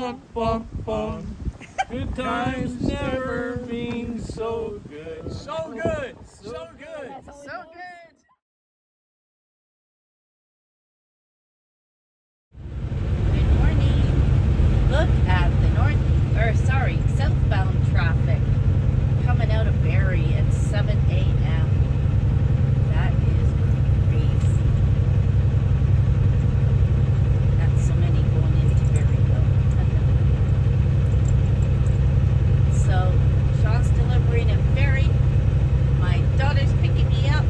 bum, bum, bum. Good times never been so good. So good. So good. So good. Good morning. Look at the southbound traffic coming out of Barrie at 7 a.m. That is crazy. Not so many going into Barrie though. So Sean's delivering in Barrie. My daughter's picking me up.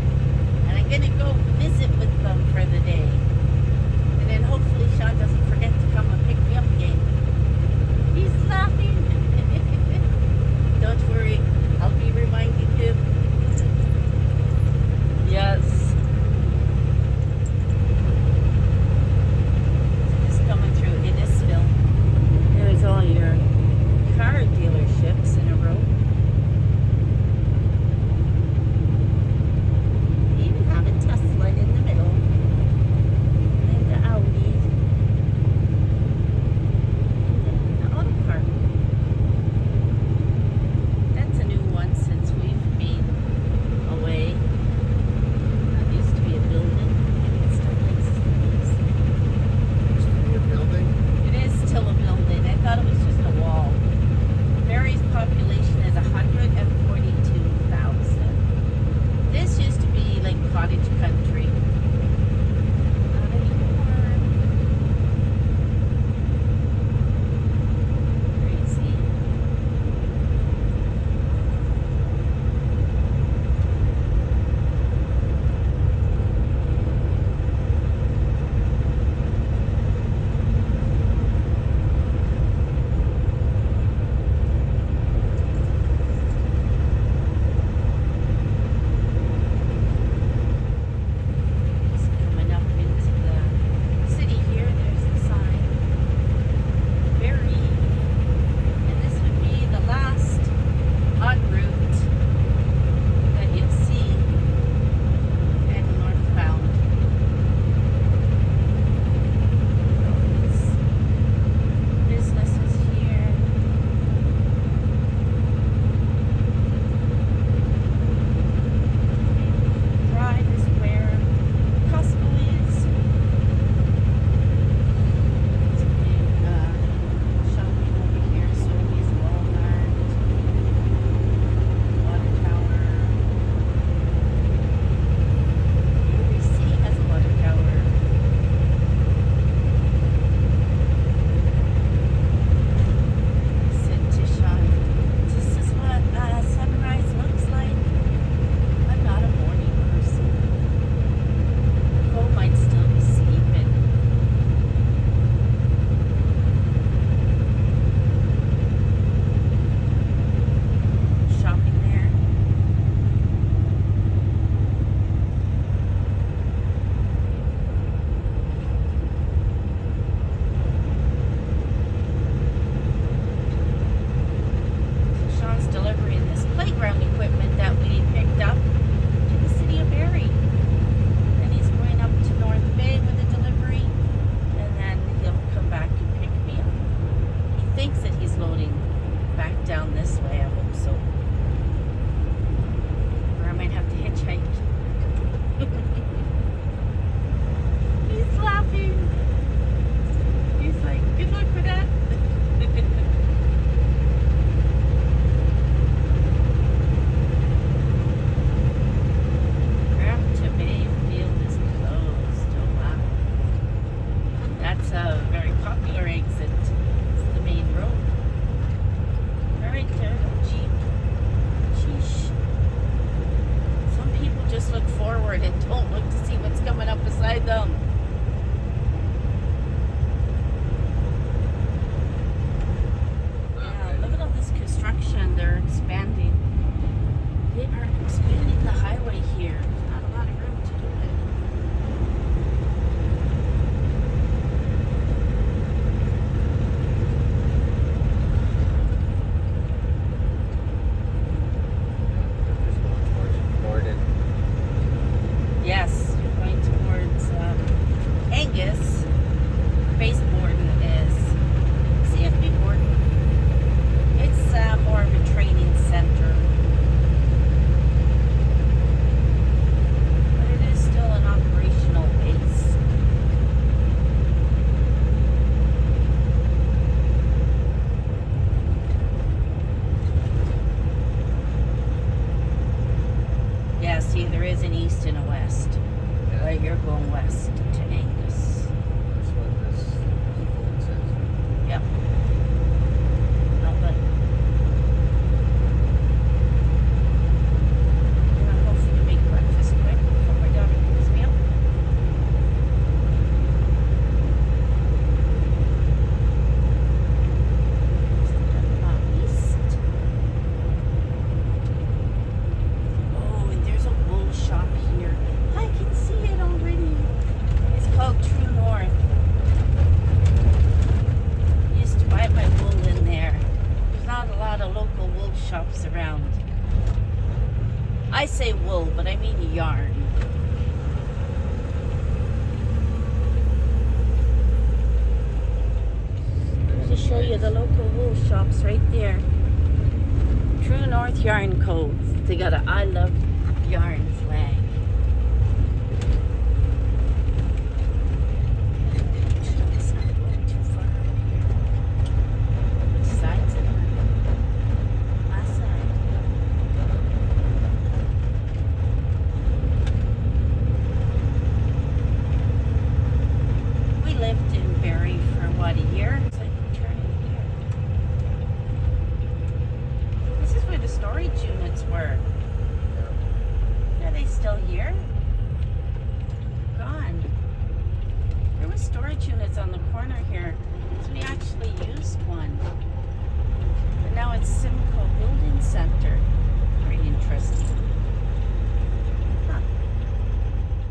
you the local wool shops right there. True North Yarn Co. They got a I Love Yarn flag. It's not going too far over here. Which side's it on? Last side. We lived in Barrie for what, a year? It's like we're turning here. This is where the storage units were. Are they still here? Gone. There were storage units on the corner here. So we actually used one. But now it's Simcoe Building Center. Very interesting. Huh.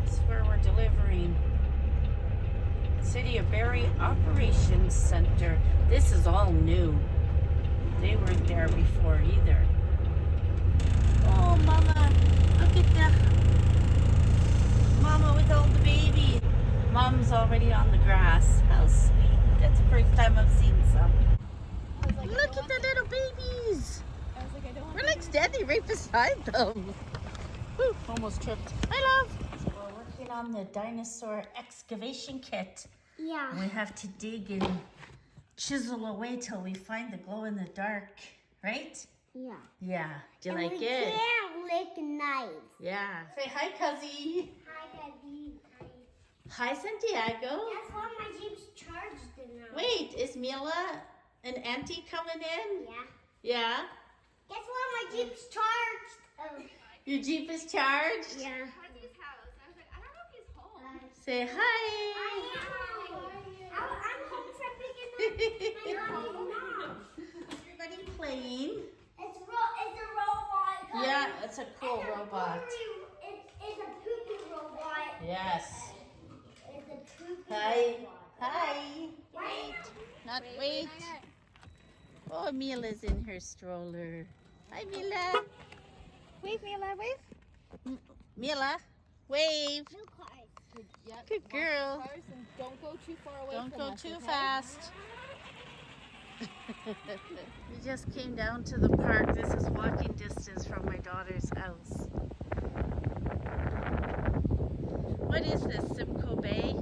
This is where we're delivering. City of Barrie Operations Center. This is all new. They weren't there before either. Oh, Mama, look at that. Mama with all the babies. Mom's already on the grass. How sweet. That's the first time I've seen some. Look at the little babies. We're like standing right beside them. Whew, almost tripped. Hi, love. So we're working on the dinosaur excavation kit. Yeah. We have to dig and chisel away till we find the glow in the dark, right? Yeah. Yeah. Do you And like we it? can't lick knives. Yeah. Say hi, Cuzzy. Hi, Daddy. Hi, Santiago. That's why my Jeep's charged now. Wait, is Mila and Auntie coming in? Yeah. Yeah. Guess what? My Jeep's charged. Oh. Your Jeep is charged? Yeah. Cuzzy's house. I was like, I don't know if he's home. Say hi. I'm home from picking up my mom. Everybody playing. It's a robot. Yeah, it's a cool robot. It's a poopy robot. Yes. It's a poopy Hi. robot. Hi. Wait. Not wait. Oh, Mila's in her stroller. Hi, Mila. Wave, Mila, wave. Mila, wave. New cars. Yep. Good girl. Cars and don't go too far away Don't from go us, too okay? fast. We just came down to the park. This is walking distance from my daughter's house. What is this, Simcoe Bay?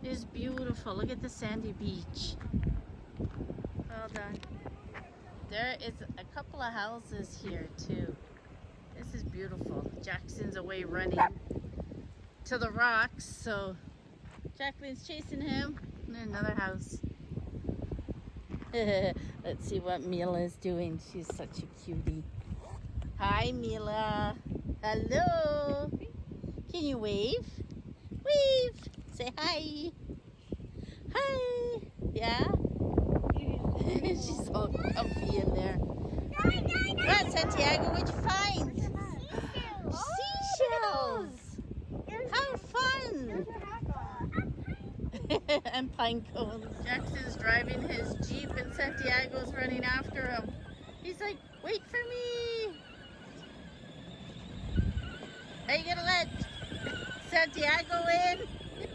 It's beautiful. Look at the sandy beach. Well done. There is a couple of houses here too. This is beautiful. Jackson's away running to the rocks, so Jacqueline's chasing him. And another house. Let's see what Mila is doing. She's such a cutie. Hi, Mila. Hello. Can you wave? Wave. Say hi. Hi. Yeah? She's all comfy in there. What, Santiago? What'd you find? Seashells. How fun. And pine cones. Jackson's driving his Jeep and Santiago's running after him. He's like, wait for me. Are you gonna let Santiago in?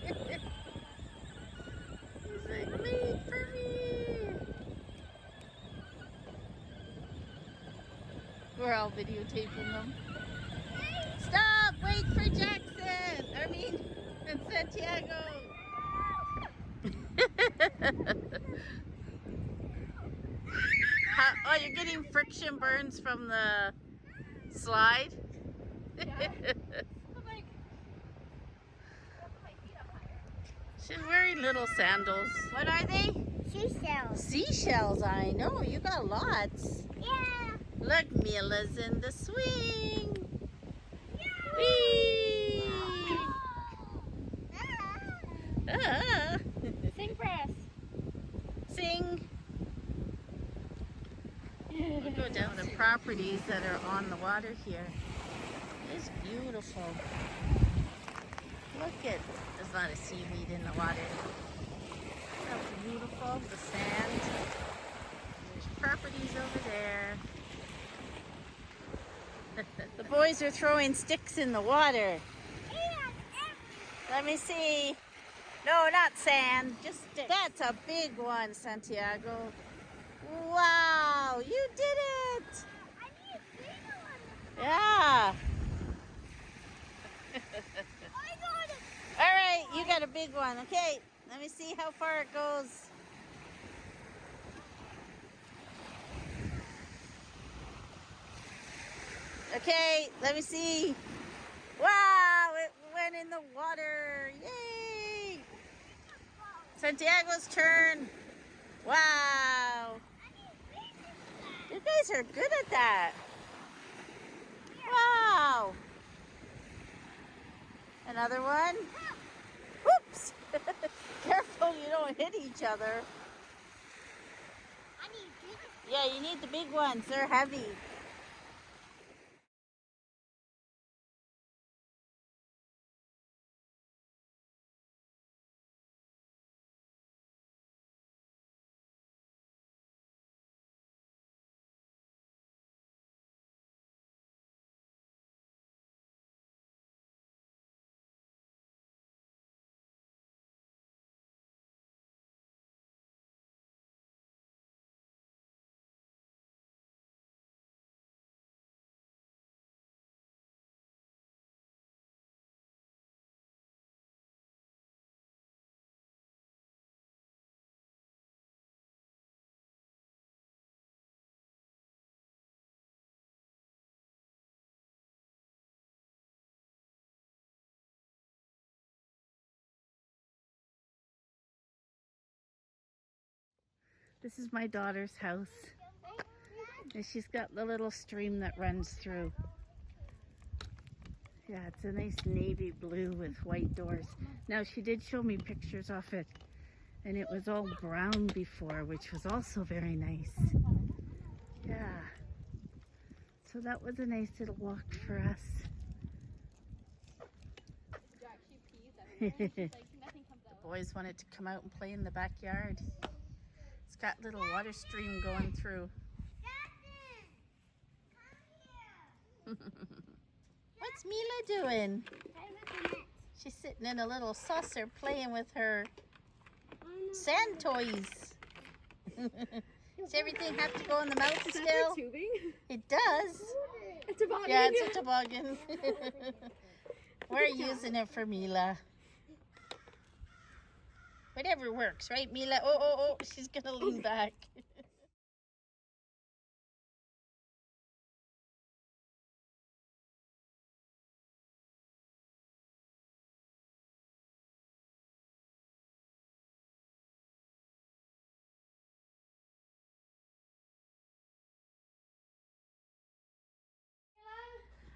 He's like, wait for me. We're all videotaping them. Stop! Wait for Jackson! And Santiago! Oh, you're getting friction burns from the slide? She's wearing little sandals. What are they? Seashells. Seashells, I know. You got lots. Yeah. Look, Mila's in the swing. Whee! Ah. Sing for us. Sing. We'll go down the properties that are on the water here. It's beautiful. Look at, there's a lot of seaweed in the water. Look how beautiful, the sand. There's properties over there. The boys are throwing sticks in the water. Let me see. No, not sand. Just that's a big one, Santiago. Wow, you did it! I need a bigger one. Yeah. I got it. All right, you got a big one. Okay, let me see how far it goes. Okay, let me see. Wow, it went in the water. Yay! Santiago's turn. Wow. You guys are good at that. Wow. Another one. Whoops. Careful you don't hit each other. I need bigger. Yeah, you need the big ones. They're heavy. This is my daughter's house. And she's got the little stream that runs through. Yeah, it's a nice navy blue with white doors. Now, she did show me pictures of it. And it was all brown before, which was also very nice. Yeah. So that was a nice little walk for us. Jack, she pees everywhere. She's like, nothing comes out. The boys wanted to come out and play in the backyard. It's got little water stream going through. What's Mila doing? She's sitting in a little saucer playing with her sand toys. Does everything have to go in the mouth still? Tubing? It does. It's a body. Yeah, it's a toboggan. We're using it for Mila. Whatever works, right, Mila? Oh, she's gonna lean back.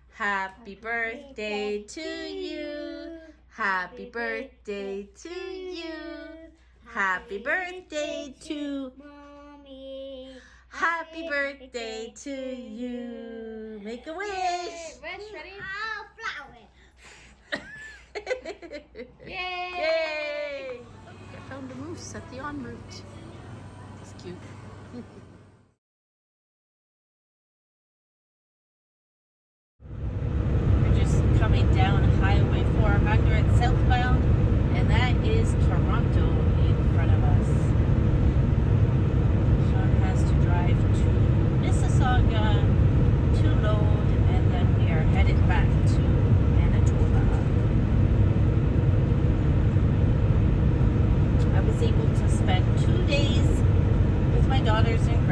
Happy birthday to you. Happy birthday to you. Happy birthday to Mommy. Happy birthday to you. Make a wish. Wish, ready? Oh, flower. Yay! Yay! I found a moose at the en route. It's cute. We're just coming down Highway 400 southbound, and that is Toronto in front of us. Sean has to drive to Mississauga to load, and then we are headed back to Manitoba. I was able to spend 2 days with my daughters in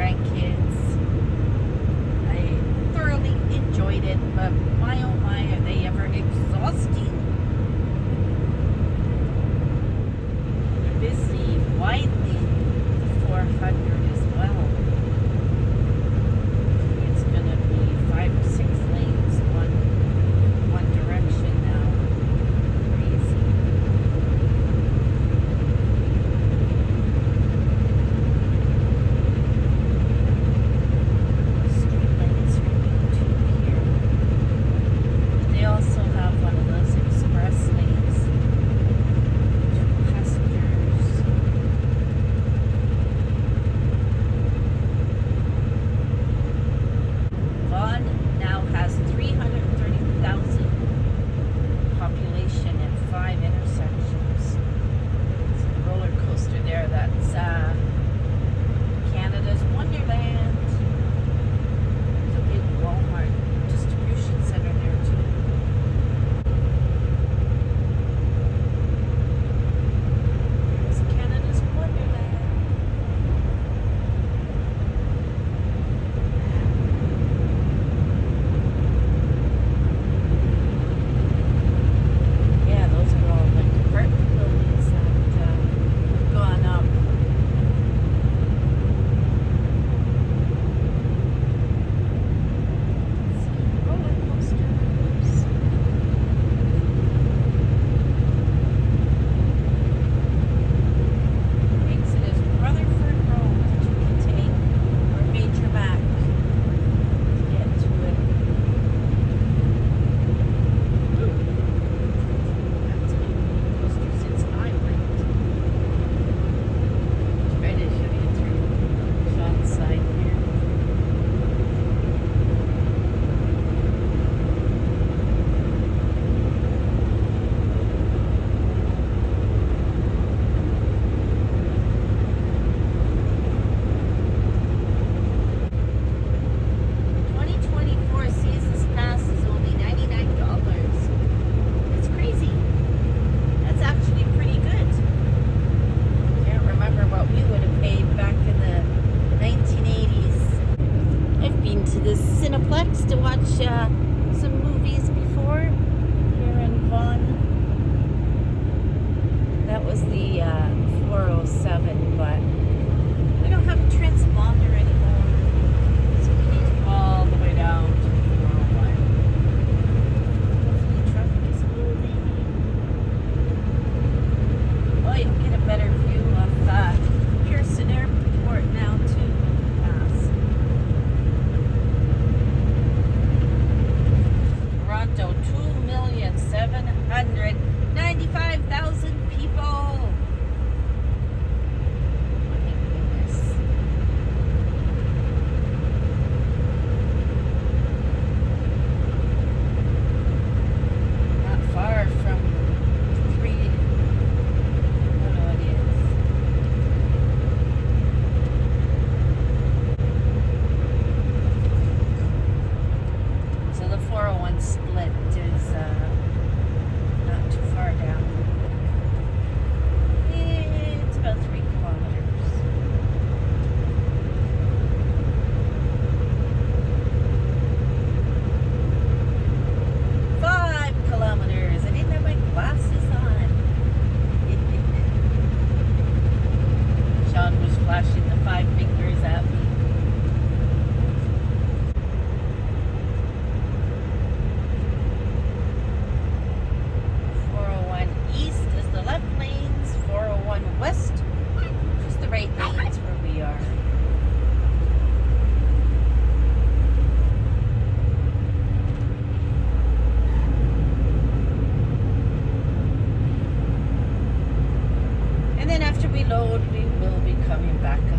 we load, we will be coming back up.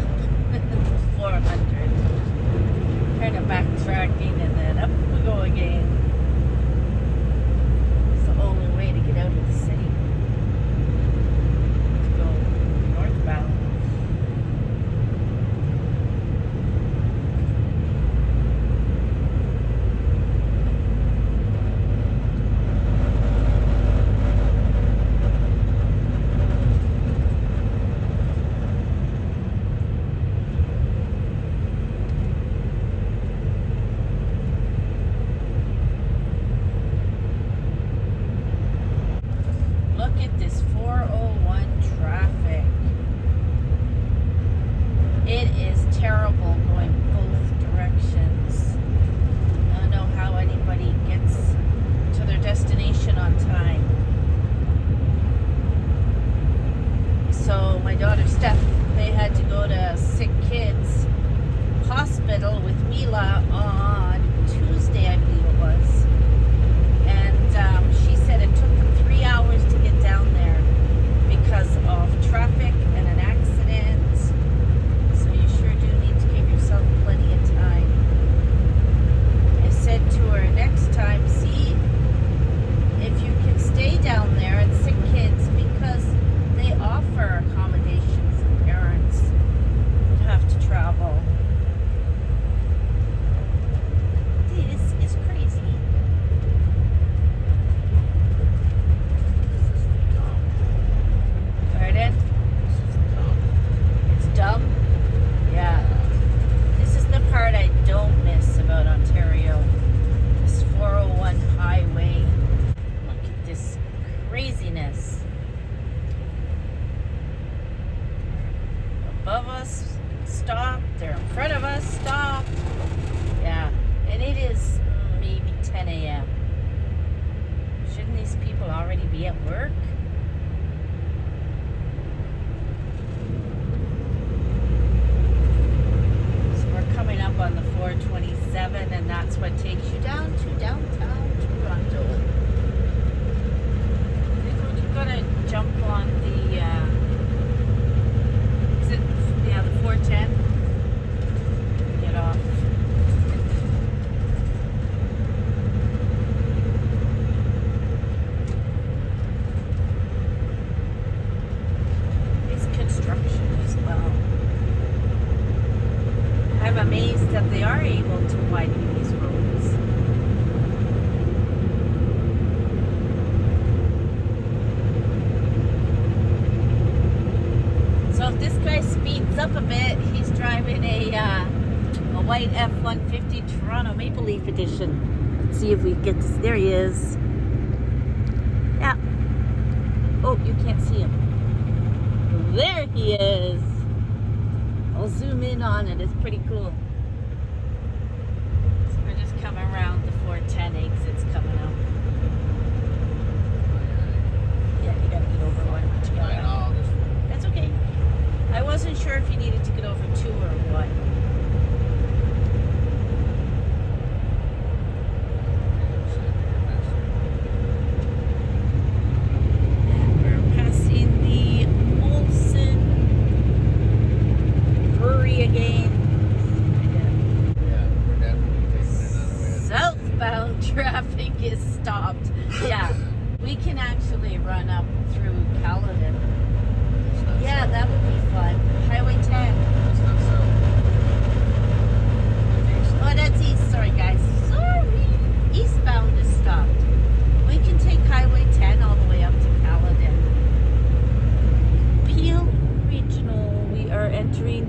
400. Kind of backtracking and then up we go again. It's the only way to get out of the city. To go northbound. Look at this 401 traffic. It is terrible going both directions. I don't know how anybody gets to their destination on time. So my daughter Steph, they had to go to sick kids hospital with Mila on Tuesday, I believe it was. And she said it took them 3 hours to get down there because of traffic and an accident. So you sure do need to give yourself plenty of time. I said to her, next time, see if you can stay down there at sick kids because they offer accommodations for parents who have to travel. This is crazy. Pardon? It's dumb? Yeah. This is the part I don't miss about Ontario. This 401 highway. Look at this craziness. Above us, stop. They're in front of us, stop. Yeah. And it is maybe 10 a.m. Shouldn't these people already be at work? So we're coming up on the 427, and that's what takes you down to downtown Toronto. You're gonna jump on the is it, yeah, the 410? Get off. It's construction as well. I'm amazed that they are able to widen these roads. So if this guy speeds up a bit, he's driving a white F-150 Toronto Maple Leaf Edition. Let's see if we get this. There he is. Yeah. Oh, you can't see him. There he is. I'll zoom in on it. It's pretty cool. So we're just coming around the 410 exits coming up. Yeah, you gotta get over one. But you gotta. That's okay. I wasn't sure if you needed to get over two or what. And we're passing the Molson Brewery again. Yeah, we're definitely taking another way. Southbound traffic is stopped. Yeah, we can actually run up through Caledon. Yeah, that would be fun. Highway 10. That's not so. Oh, that's east. Sorry, guys. Sorry. Eastbound is stopped. We can take Highway 10 all the way up to Caledon. Peel Regional. We are entering.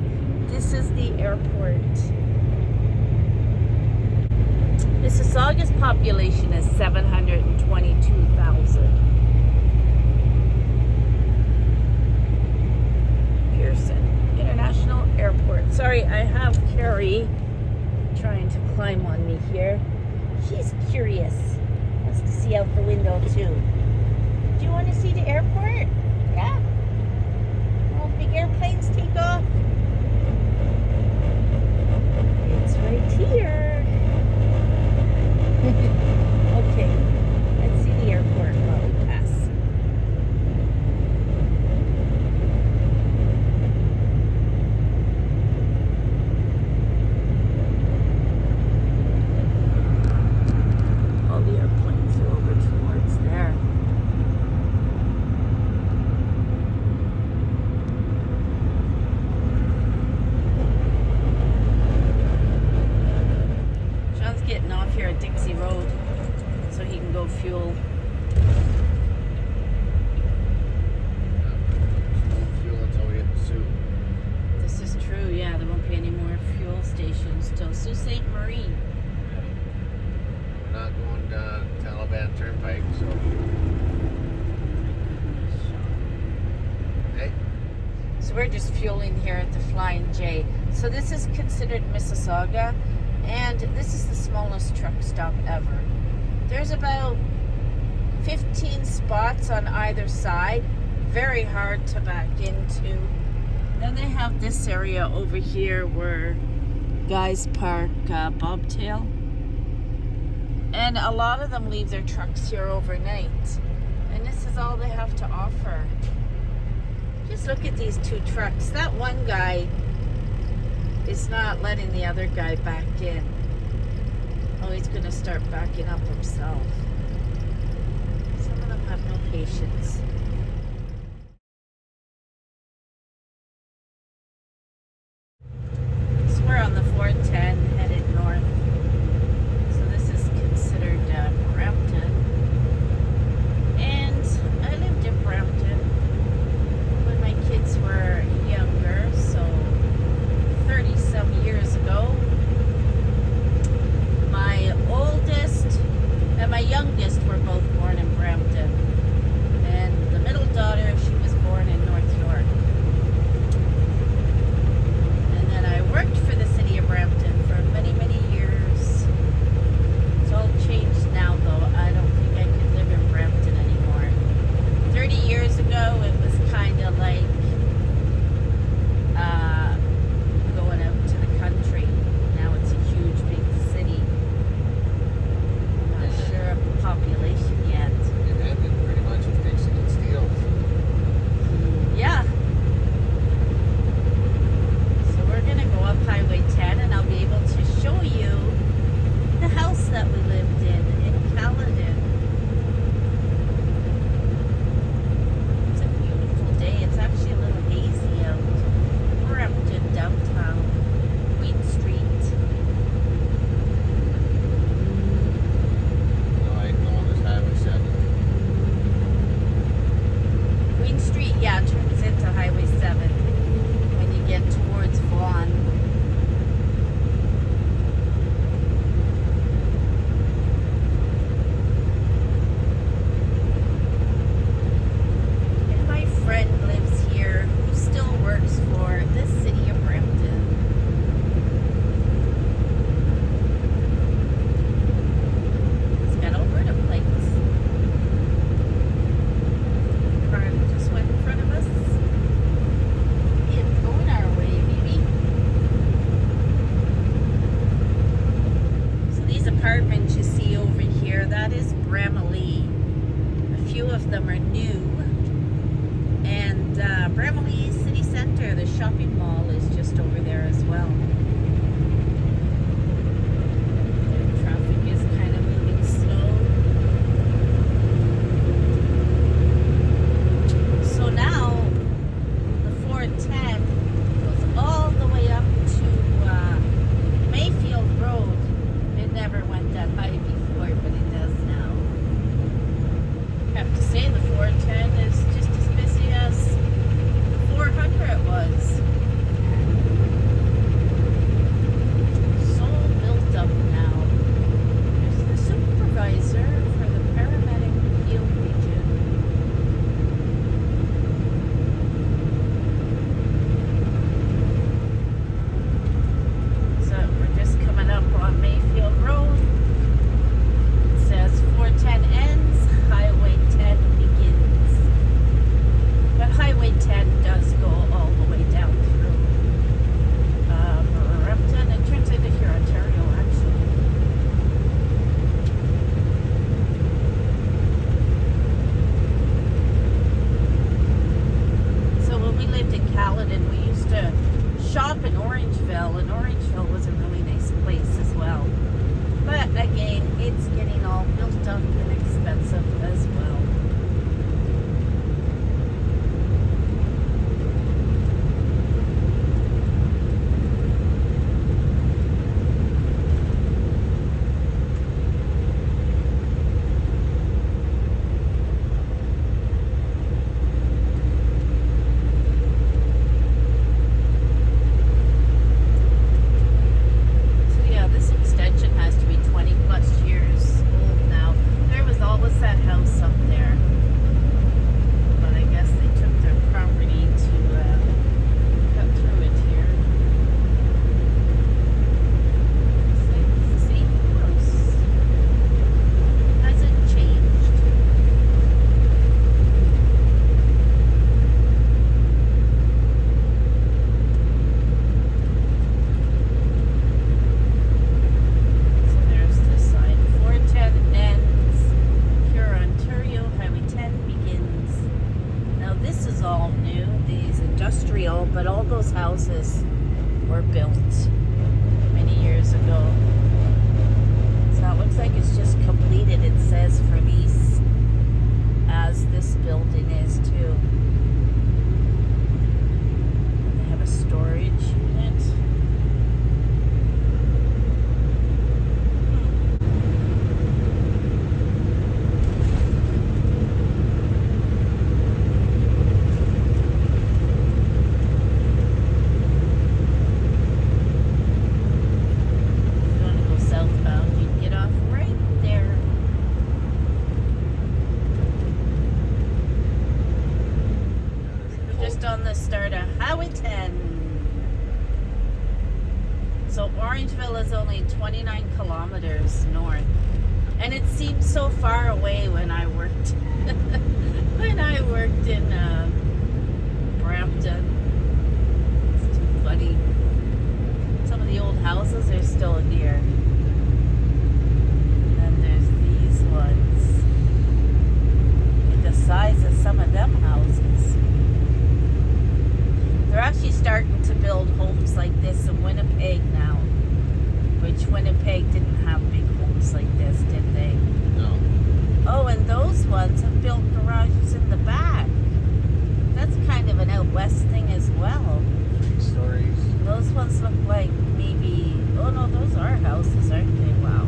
This is the airport. Mississauga's population is 722,000. International Airport. Sorry, I have Carrie trying to climb on me here. She's curious. Wants to see out the window too. So we're just fueling here at the Flying J. So this is considered Mississauga, and this is the smallest truck stop ever. There's about 15 spots on either side. Very hard to back into. Then they have this area over here where guys park bobtail. And a lot of them leave their trucks here overnight. And this is all they have to offer. Just look at these two trucks. That one guy is not letting the other guy back in. Oh, he's going to start backing up himself. Some of them have no patience. So we're on the 410 headed north. So this is considered Brampton. And I lived in Brampton when my kids were younger, so 30-some years ago. My oldest and my youngest were both born in Brampton. And the middle daughter, she was born in North York. And then I worked for the city of Brampton for many, many years. It's all changed now, though. I don't think I could live in Brampton anymore. 30 years ago, it was kind of like going out to the country. Now it's a huge, big city. I'm not sure of the population yet. It ended pretty much with Dixon and Steele. Yeah. So we're going to go up Highway 10 and I'll be able to show you the house that we lived in Caledon. It's a beautiful day. It's actually a little hazy out. Brampton downtown, Queen Street. No one was having 7. Queen Street, yeah, turns into Highway 7 when you get towards Vaughan. And my friend lives here who still works for the city of Brampton. It's got Alberta plates. Car that just went in front of us. It's going our way, baby. So these apartments you see over here, that is Bramalea. A few of them are new. And Bramalea City Centre, the shopping mall, is just over there as well. Traffic is kind of moving slow. So now the 410 goes all the way up to Mayfield Road. It never went that high before, but it does now. I have to say the 410 is just as busy as the 400 was. was all new, these industrial, but all those houses were built many years ago. So it looks like it's just completed. It says for lease, as this building is too. And they have a storage unit. On the start of Highway 10. So Orangeville is only 29 kilometers north. And it seemed so far away when I worked in Brampton. It's too funny. Some of the old houses are still here. And there's these ones. Look at the size of some of them houses. They're actually starting to build homes like this in Winnipeg now. Which Winnipeg didn't have big homes like this, did they? No. Oh, and those ones have built garages in the back. That's kind of an out west thing as well. 3 stories. Those ones look like maybe... Oh no, those are houses, aren't they? Wow.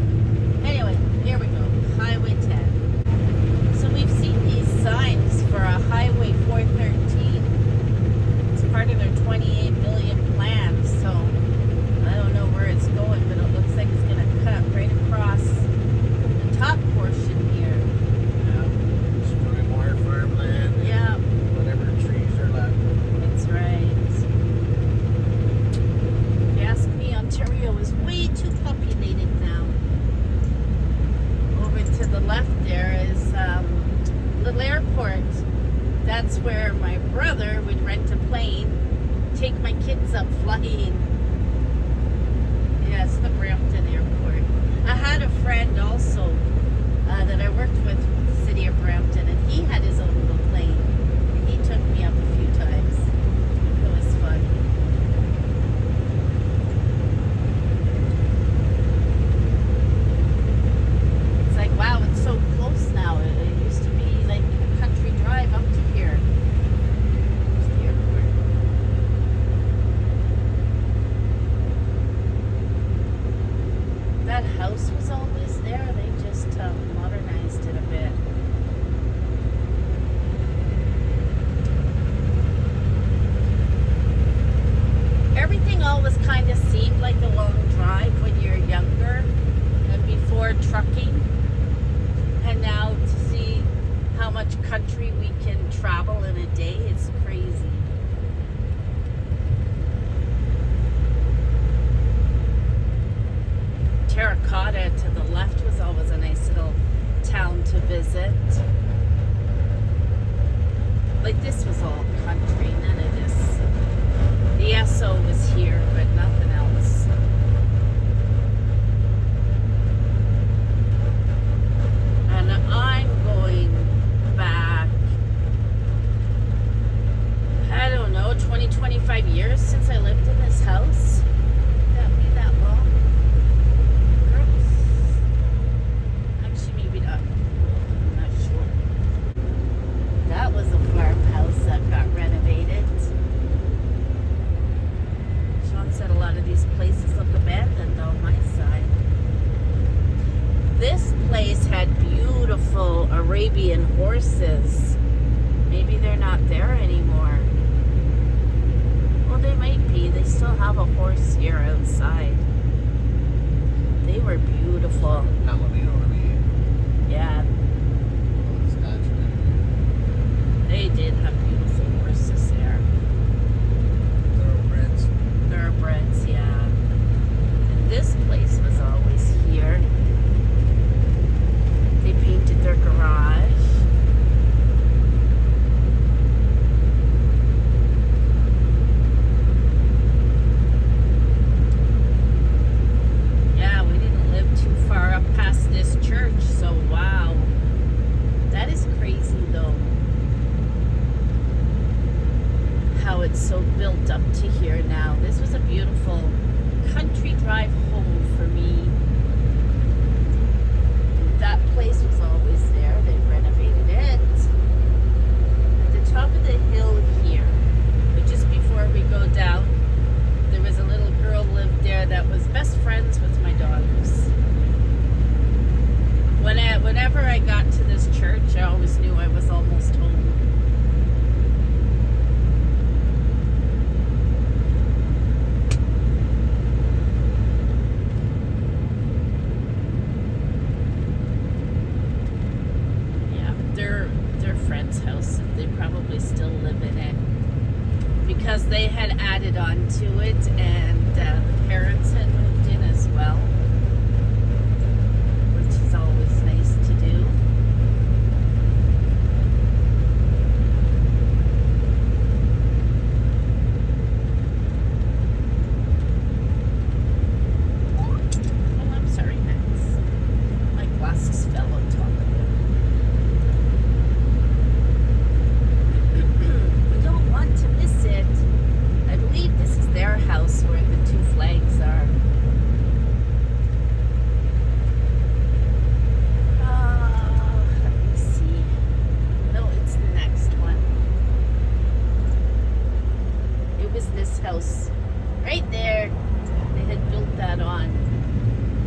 Anyway, here we go. Highway 10. So we've seen these signs for a Highway 413. Part of their 28 million plan, so I don't know where it's going, but it looks like it's going to cut right across the top portion here. Yeah. Destroy more farmland. And Yeah. whatever trees are left. That's right. If you ask me, Ontario is way too populated now. Over to the left there is Little Airport. That's where my brother would rent a plane, take my kids up flying. Yes, the Brampton Airport. I had a friend also that I worked with the city of Brampton, and he had his own little plane. And he took me up a few times. It was fun. It's like, wow, it's so close now. It used to be like a country drive up to here. There's the airport. That house was always there. They just modernized it a bit. Everything always kind of seemed like a long drive when you're younger and before trucking. And now to see how much country we can travel in a day, it's crazy. Terracotta to the left was always a nice little town to visit. Like this was all country, none of this. The Esso was here, but nothing else. And I'm going back, I don't know, 20, 25 years since I lived in this house. Would that be that long? Girls? Actually, maybe not. I'm not sure. That was a farmhouse that got renovated. Sean said a lot of these places look abandoned on my side. This place had beautiful Arabian horses. Maybe they're not there anymore. Well, they might be. They still have a horse here outside. They were beautiful. Yeah, they did have beautiful horses there. Thoroughbreds, yeah. And this place was always here. They painted their garage. Yeah, we didn't live too far up past this church. so built up to here now. This was a beautiful country drive home for me. That place was always there. They renovated it. At the top of the hill here, but just before we go down, there was a little girl lived there that was best friends with my daughters. Whenever I got to this church, I always knew I was almost home. Their friend's house. They probably still live in it because they had added on to it, and the parents had moved in as well, which is always nice to do. Oh, I'm sorry, Max. My glasses fell on top of it. To miss it. I believe this is their house where the two flags are. Let me see. No, it's the next one. It was this house right there. They had built that on.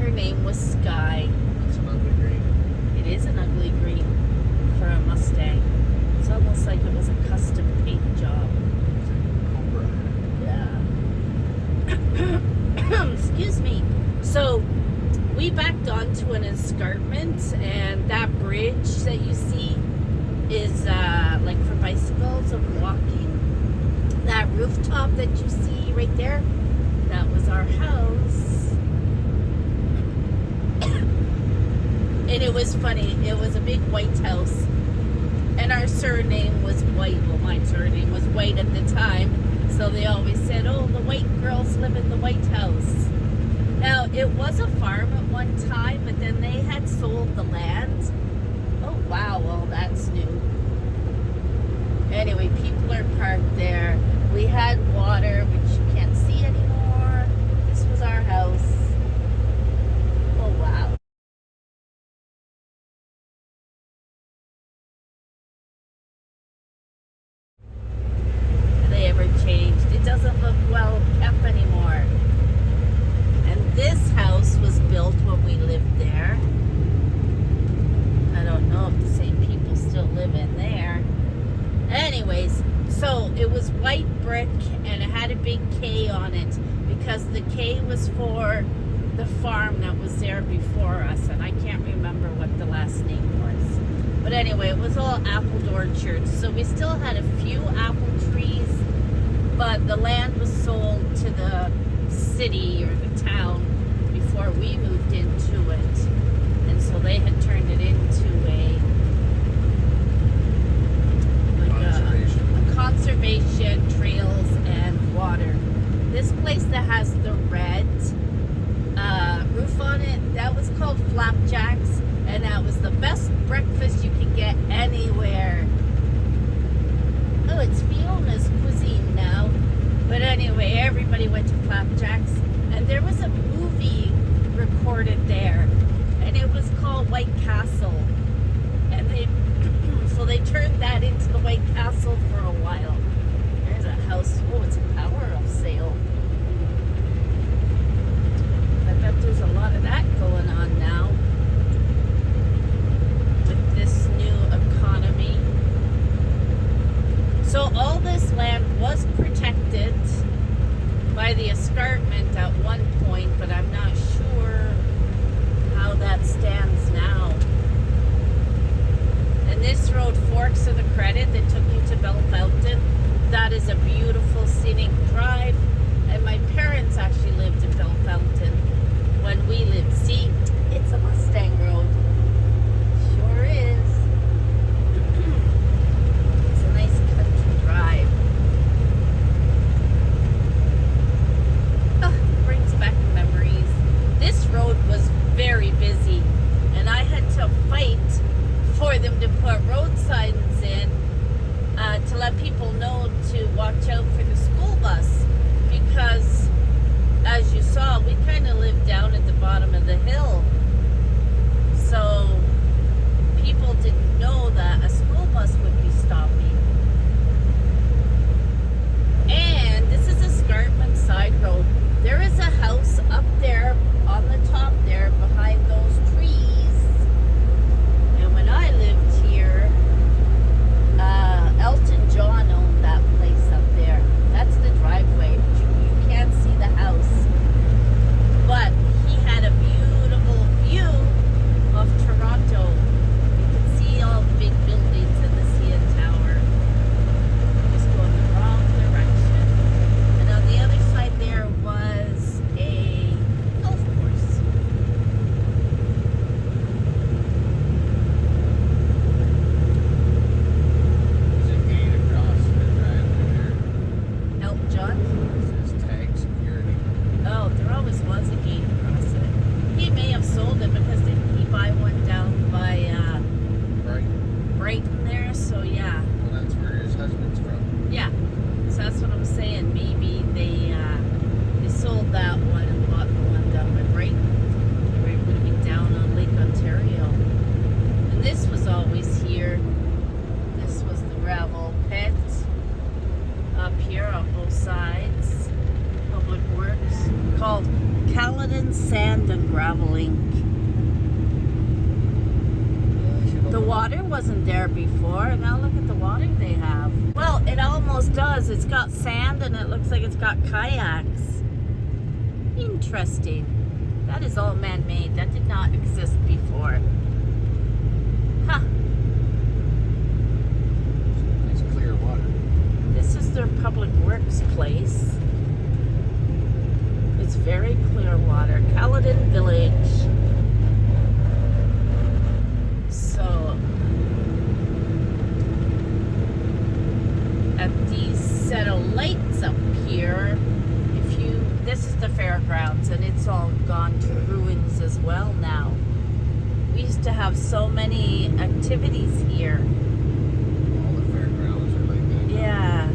Her name was Sky. It's an ugly green. It is an ugly green for a Mustang. It's almost like it was a custom paint job. Cobra. Yeah. Excuse me. So we backed onto an escarpment, and that bridge that you see is like for bicycles or walking. That rooftop that you see right there, that was our house. And it was funny. It was a big white house. And our surname was White. Well, my surname was White at the time. So they always said, oh, the white girls live in the White House. Now, it was a farm at one time, but then they had sold the land. Oh, wow. Well, that's new. Anyway, people are parked there. We had water, which you can't see anymore. This was our house. Oh, wow. Changed. It doesn't look well kept anymore. And this house was built when we lived there. I don't know if the same people still live in there. Anyways, so it was white brick and it had a big K on it because the K was for the farm that was there before us, and I can't remember what the last name was. But anyway, it was all apple orchards. So we still had a few apple trees, but the land was sold to the city or the town before we moved into it. And so they had turned it into a conservation, trails, and water. This place that has the red roof on it, that was called Flapjacks, and that was the best breakfast you could get anywhere. Oh, it's Fiona's cuisine now. But anyway, everybody went to Flapjacks, and there was a movie recorded there, and it was called White Castle. And so they turned that into the White Castle for a while. There's a house. Oh, it's a power of sale. I bet there's a lot of that going on now with this new economy. So all this land was protected by the escarpment at one point, but I'm not sure how that stands now. And this road forks of the Credit that took you to Bellefontaine. That is a beautiful scenic drive. And my parents actually lived in Bellefontaine when we lived. See, it's a Mustang road. Sure is. It's a nice country drive. Oh, it brings back memories. This road was very busy, and I had to fight for them to put road signs in to let people know to to watch out for the school bus because, as you saw, we kind of live down at the bottom of the hill. So people didn't know that a school bus would be stopping. And this is Escarpment Side Road. There is a house up there on the top there behind those trees. And when I lived here, Elton John owned that place up there. That's the driveway. You can't see the house. But he had a beautiful view of Toronto. You can see all the big buildings and the CN Tower. Just going the wrong direction. And on the other side there was a golf course. There's a gate across the driveway there. Elton John? It says tag security. Oh, there always was a gate across it. He may have sold it because didn't he buy one down by Right. Brighton there? So yeah. Well, that's where his husband's from. Yeah. So that's what I'm saying. Maybe they sold that one and bought the one down by Brighton. Where it would have been down on Lake Ontario. And this was always here. This was the gravel pit. Up here on both sides. Public Works. Called Caledon Sand and Gravel Inc. The water wasn't there before. Now look at the water they have. Well, it almost does. It's got sand and it looks like it's got kayaks. Interesting. That is all man-made. That did not exist before. Huh. It's clear water. This is their public works place. It's very clear water. Caledon Village. So, at these set of lights up here, this is the fairgrounds and it's all gone to ruins as well now. We used to have so many activities here. All the fairgrounds are like that. Yeah.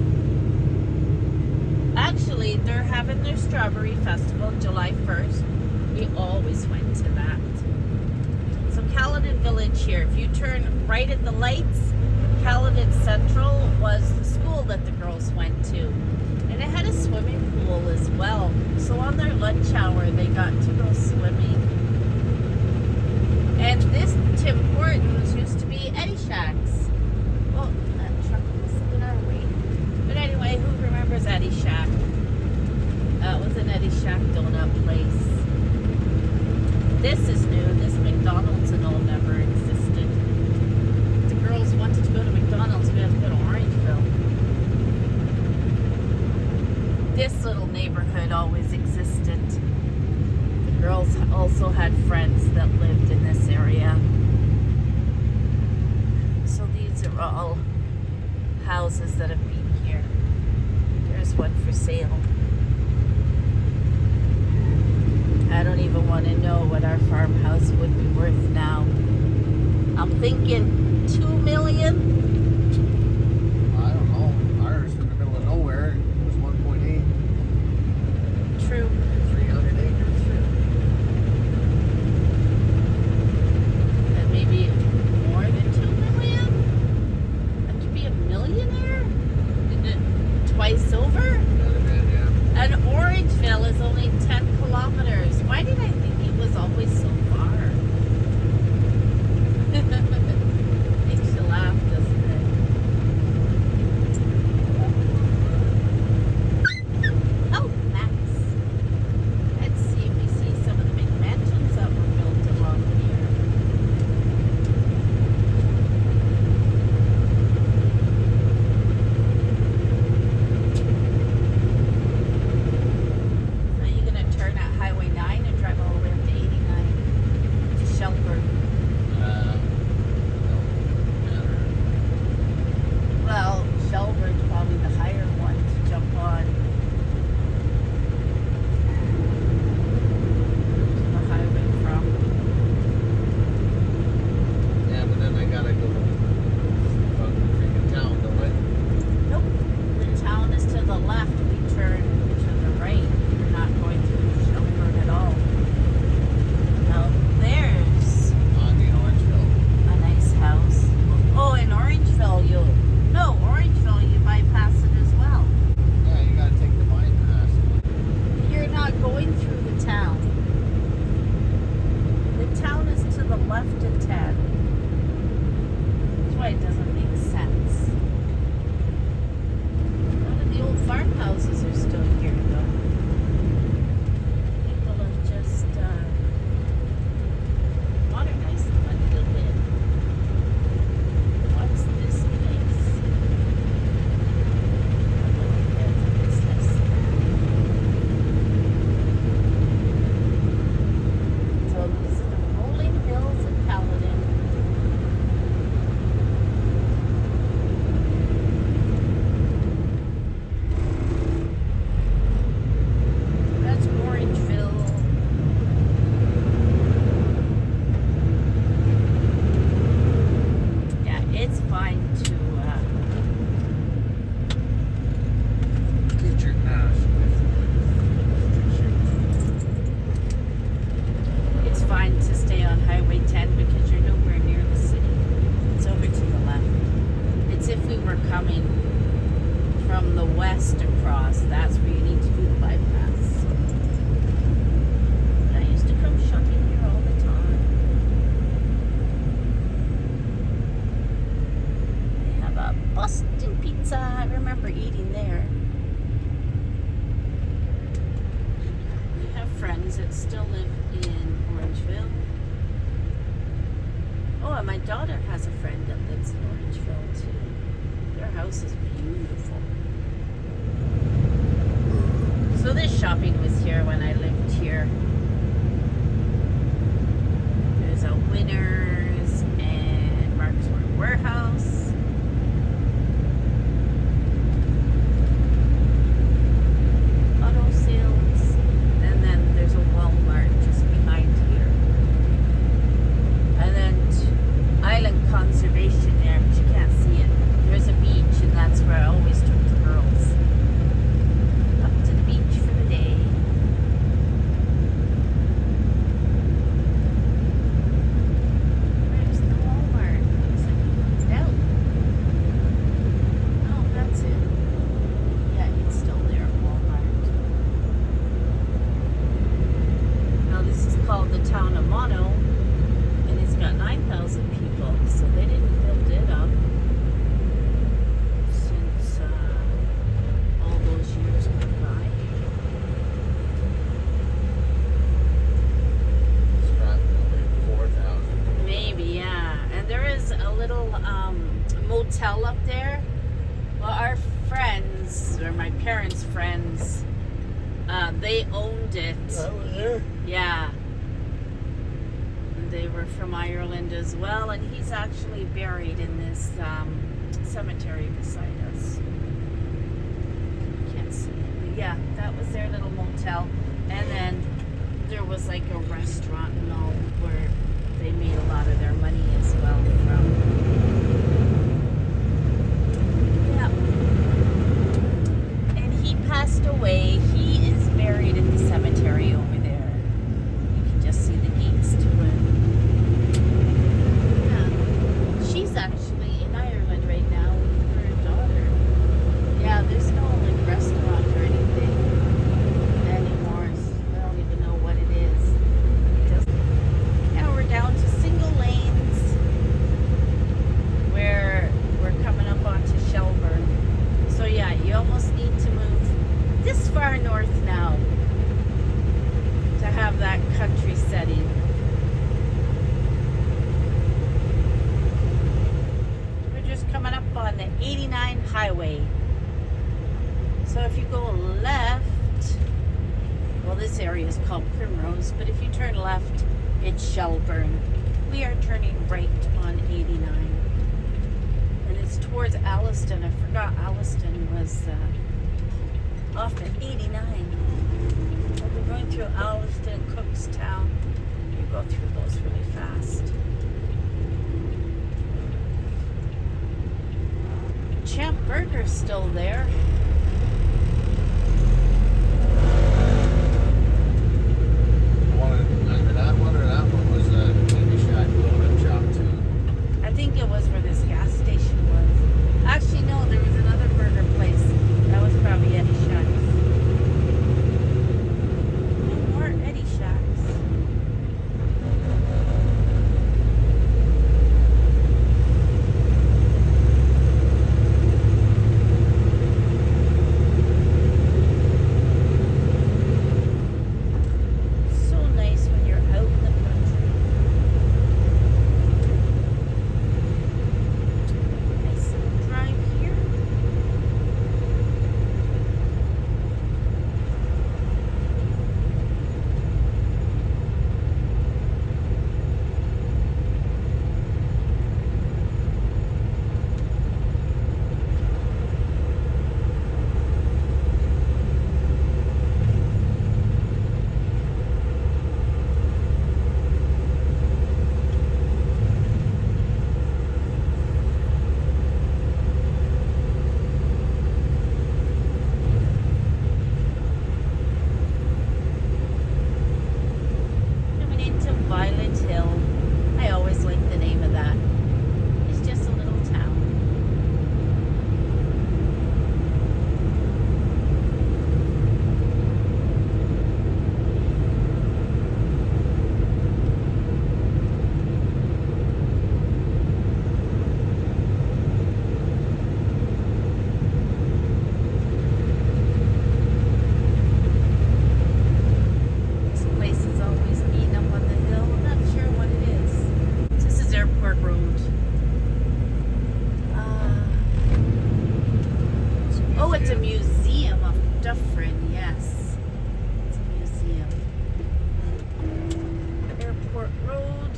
Actually, they're having their Strawberry Festival July 1st. We always went to that. So Caledon Village here. If you turn right at the lights, Caledon Central was the school that the girls went to. And it had a swimming pool as well. So on their lunch hour, they got to go swimming. And this Tim Hortons used to be Eddie Shack's. Well, that truck was in our way. But anyway, who remembers Eddie Shack? It was an Eddie Shack donut place. This is new. This McDonald's and all never existed. The girls wanted to go to McDonald's. We had to go to Orangeville. This little neighborhood always existed. The girls also had friends that lived in this area. So these are all houses that have been here. There's one for sale. I don't even want to know what our farmhouse would be worth now. I'm thinking $2 million. I don't know. Ours in the middle of nowhere was 1.8. True. 300 acres. And maybe more than 2 million? I could be a millionaire? Twice over? Could have been, yeah. And Orangeville is only 10 kilometers. Why did I think it was always so far? Makes you laugh, doesn't it? coming from the west across, that's where you need to do the bypass. But I used to come shopping here all the time. They have a Boston pizza. I remember eating there. We have friends that still live in Orangeville. Oh, and my daughter has a friend that lives in Orangeville too. Their house is beautiful. So this shopping was here when I lived here. There's a Winners and Mark's Warehouse. Auto sales. And then there's a Walmart just behind here. And then Island Conservation there, but you can't see it. There's a beach, and that's where I always took the girls. Up to the beach for the day. Where's the Walmart? Looks like it moved out. Oh, that's it. Yeah, it's still there, Walmart. Now this is called the town of Mono. It's got 9,000 people, so they didn't build it up since all those years went by. Scrapping away 4,000. Maybe, yeah. And there is a little motel up there. Well, our friends, or my parents' friends, they owned it. was there? Yeah. They were from Ireland as well, and he's actually buried in this cemetery beside us. Can't see it, but yeah, that was their little motel. And then there was like a restaurant and all where they made a lot of their money as well from. Yeah. And he passed away. He is buried in the cemetery over there. You can just see the gates to it. She's actually in Ireland right now with her daughter. Yeah, there's no like restaurant or anything anymore. I don't even know what it is. Now we're down to single lanes where we're coming up onto Shelburne. So yeah, you almost need to move this far north now to have that country setting. Coming up on the 89 highway. So if you go left, well, this area is called Primrose, but if you turn left, it's Shelburne. We are turning right on 89. And it's towards Alliston. I forgot Alliston was off at 89. We're going through Alliston, Cookstown. You go through those really fast. Champ Burger's still there. Either that one or that one was a baby shack rib shop too. I think it was where this gas station was. Actually, no, there was another burger place. That was probably Eddie Shack's. No more Eddie Shack's. it's a museum of Dufferin, yes. It's a museum. Airport Road.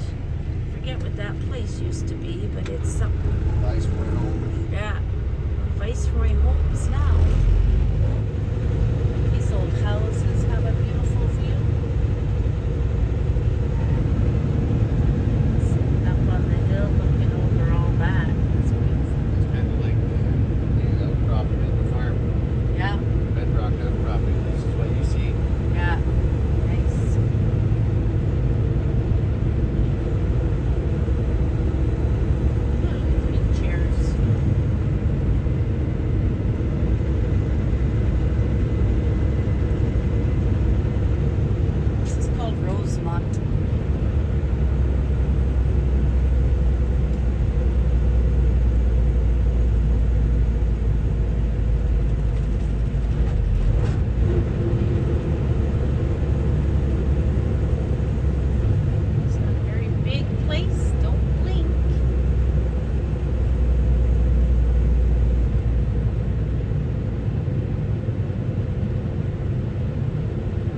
Forget what that place used to be, but it's something. Viceroy Homes. Yeah. Viceroy Homes now. These old houses have a beautiful view. Sitting up on the hill looking over all that. It's beautiful. It's kind of like the outcropping of the farm. Yeah. Bedrock outcropping. This is what you see. Yeah. Nice. Big chairs. This is called Rosemont. It's not a very big place. Don't blink.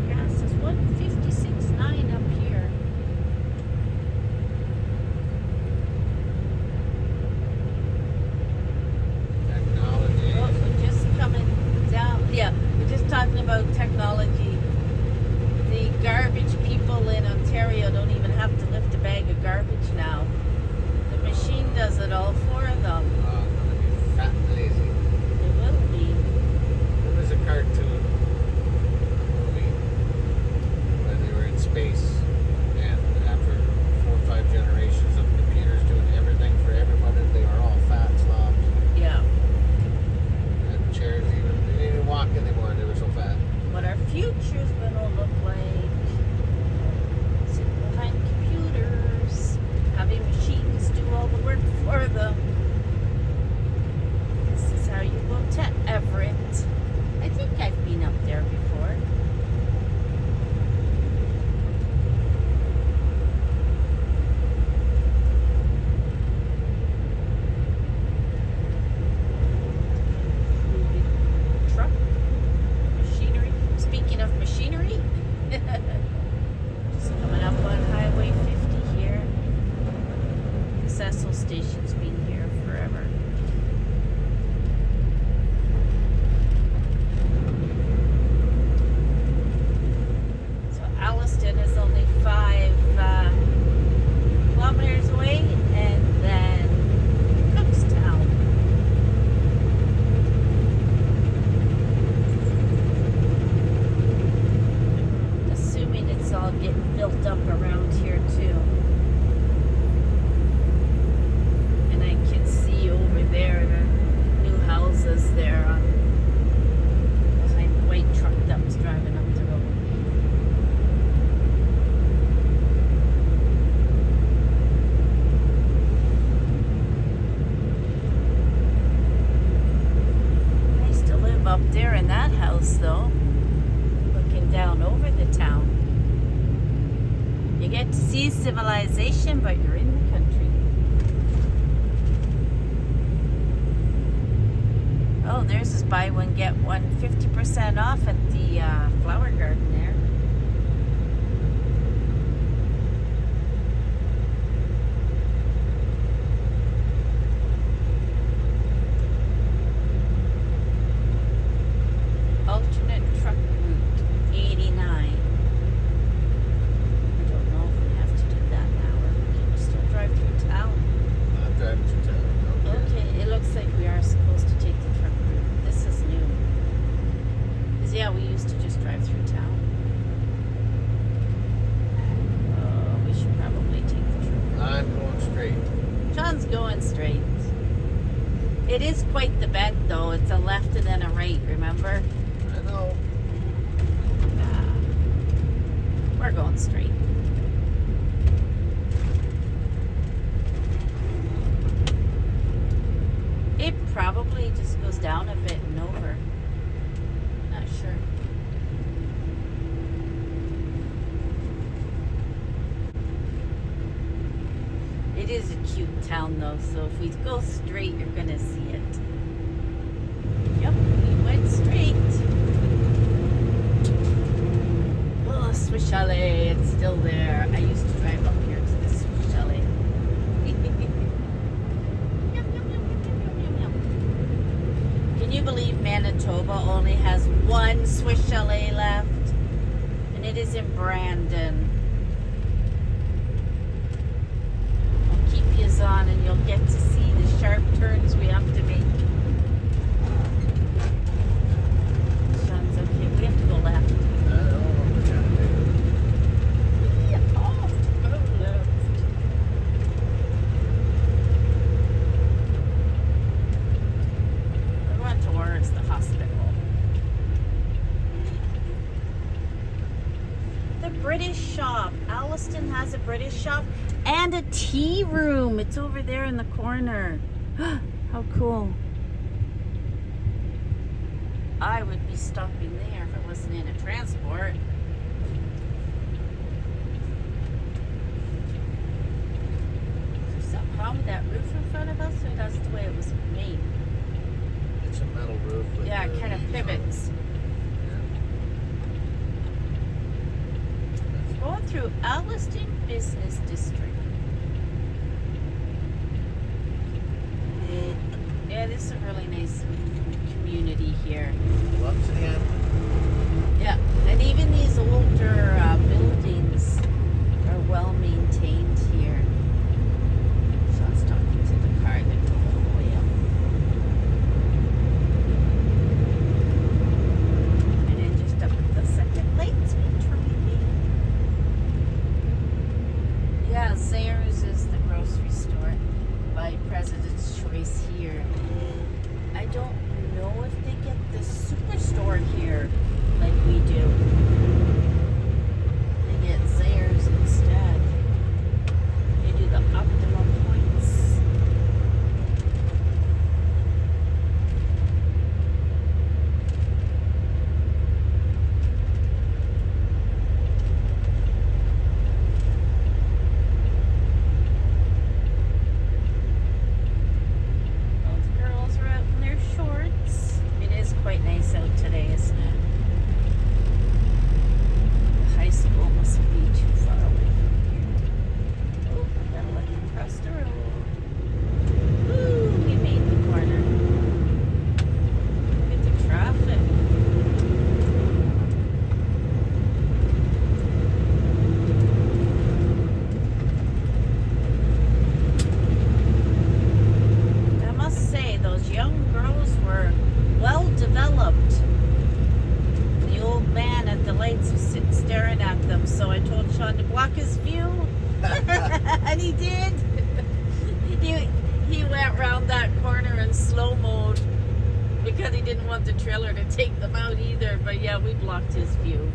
Gas is 156.9 up here. Technology. Oh, we're just coming down. Yeah, we're just talking about technology. The garbage people in Ontario don't even have to lift a bag of garbage now. The machine does it all for them. Gonna be fat and lazy. It will be. There was a cartoon movie when they were in space, and after 4 or 5 generations of computers doing everything for everybody, they were all fat slobs. Yeah. And chairs even they didn't even walk anymore. They were so fat. What our future's gonna look like. Sitting behind computers, having machines do all the work for them. This is how you go to Everett. I think I've been up there before. Truck. Machinery. Speaking of machinery, just coming up on Highway 50 here. The Cecil Station's been here forever. So Alliston is only 5 kilometers away, and then Cookstown. Assuming it's all getting built up around here too. And I can see over there the new houses there on behind the white truck that was driving up the road. I used to live up there in that house though, looking down over the town. You get to see civilization, but you're in the country. Oh, there's this buy one, get one 50% off at the flower garden there. Alternate truck route 89. I don't know if we have to do that now, or can we still drive through town? Not driving through town. Okay, it looks like we are supposed to take the truck route. This is new. 'Cause yeah, we used to just drive through town. We should probably take the truck route. I'm going straight. John's going straight. It is quite the bend though. It's a left and then a right, remember? I know. We're going straight. It probably just goes down a bit and over. Not sure. It is a cute town though, so if we go straight, you're gonna see it. Yep, we went believe Manitoba only has one Swiss chalet left? And it is in Brandon. I'll keep you on and you'll get to see the sharp turns we have to make. Sean's okay. We have to go left. I don't know what we're trying to do. Yeah, go left. We're going towards the hospital. The British shop. Alliston has a British shop and a tea room. It's over there in the corner. How cool. I would be stopping there if I wasn't in a transport. Somehow with that roof in front of us, or that's the way it was made? It's a metal roof. With Yeah, it kind of leaves on it. pivots. Going through Alliston Business District. Yeah, this is a really nice community here. Lots of hand. Yeah, and even these older buildings are well maintained here. Sean's talking to the car that drove all the way up. And then just up at the second lights, we try. Yeah, Zayre's is the grocery store by President's Choice here. I don't know if they get the superstore here like we do. They get Zayre's instead. They do the optimum points. Those girls are out in their shorts. It is quite nice out today, isn't it? The high school mustn't be too far away from here. Oh, I gotta let you cross the road. Woo, we made the corner. Look at the traffic. I must say, those young girls were well developed. The old man at the lights was sitting staring at them, so I told Sean to block his view. And he did. He went round that corner in slow mode because he didn't want the trailer to take them out either. But yeah, we blocked his view.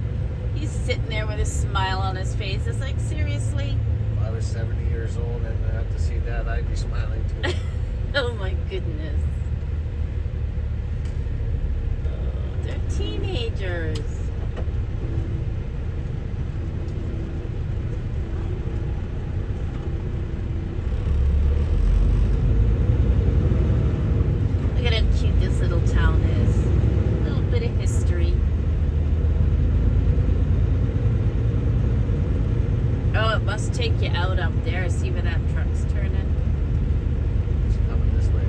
He's sitting there with a smile on his face. It's like, seriously? If I was 70 years old and I had to see that, I'd be smiling too. Oh my goodness. Oh, they're teenagers. Look at how cute this little town is. A little bit of history. Oh, it must take you out up there. See where that truck's turning? It's coming this way.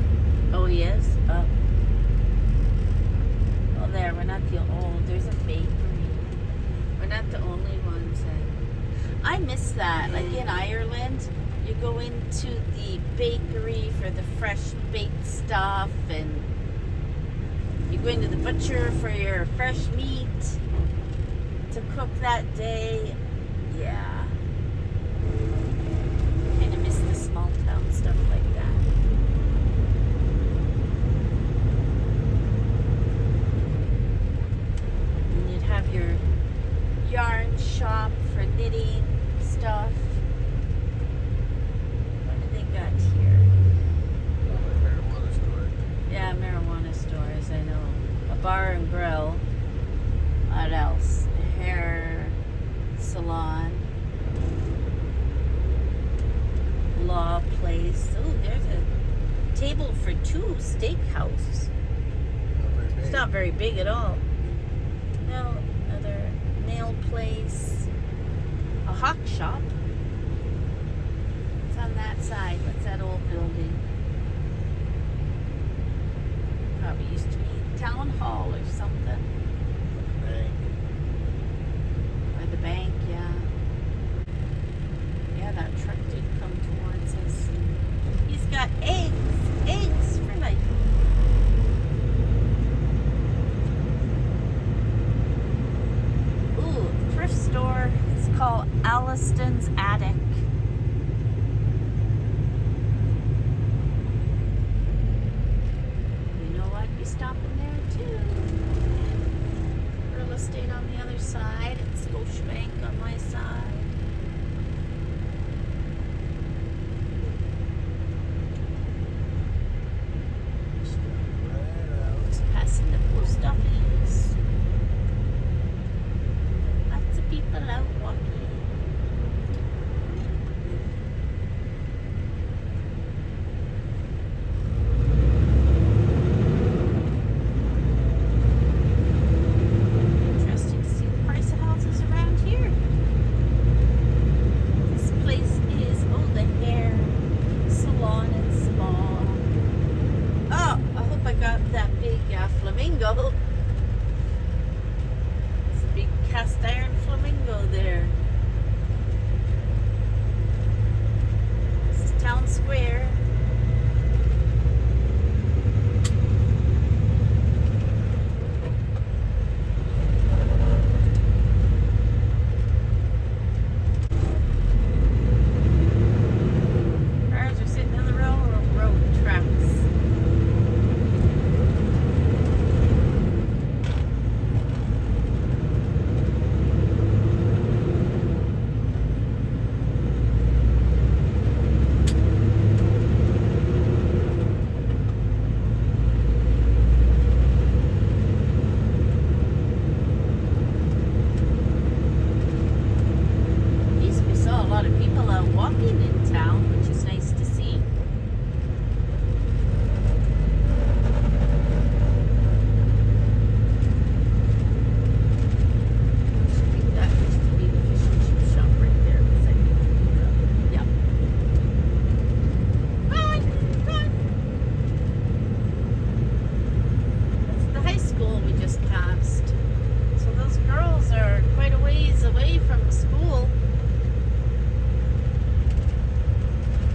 Oh, he is? Oh. Oh, there. We're not the... Oh, there's a bakery. We're not the only ones. I miss that. Like in Ireland, you go into the bakery for the fresh baked stuff, and you go into the butcher for your fresh meat to cook that day. Yeah. Kind of miss the small town stuff like that. And you'd have your yarn shop for knitting stuff. What do they got here? Marijuana store. Yeah, marijuana stores, I know. A bar and grill. What else? A hair salon. Law place. Oh, there's a table for two steakhouse. It's not very big at all. No, another nail place. A hawk shop. It's on that side. What's that old building? Probably used to be town hall or something. Bank. Or the bank, yeah. Yeah, that truck did come towards us. He's got eggs for life. Ooh, thrift store. It's called Alliston's Attic. You know what? Be stopping there too. Real estate on the other side. It's Scotiabank on my side. Just passing the post office. Lots of people out walking. Interesting to see the price of houses around here. This place is, the hair salon and spa. Oh, I hope I got that big flamingo. There's a big cast iron flamingo there. This is Town Square. Cars are sitting on the railroad tracks. At least we saw a lot of people out walking in town, which is nice to see. I think that used to be the fish and chip shop right there. Yep. Run! That's the high school we just passed. So those girls are quite a ways away from school.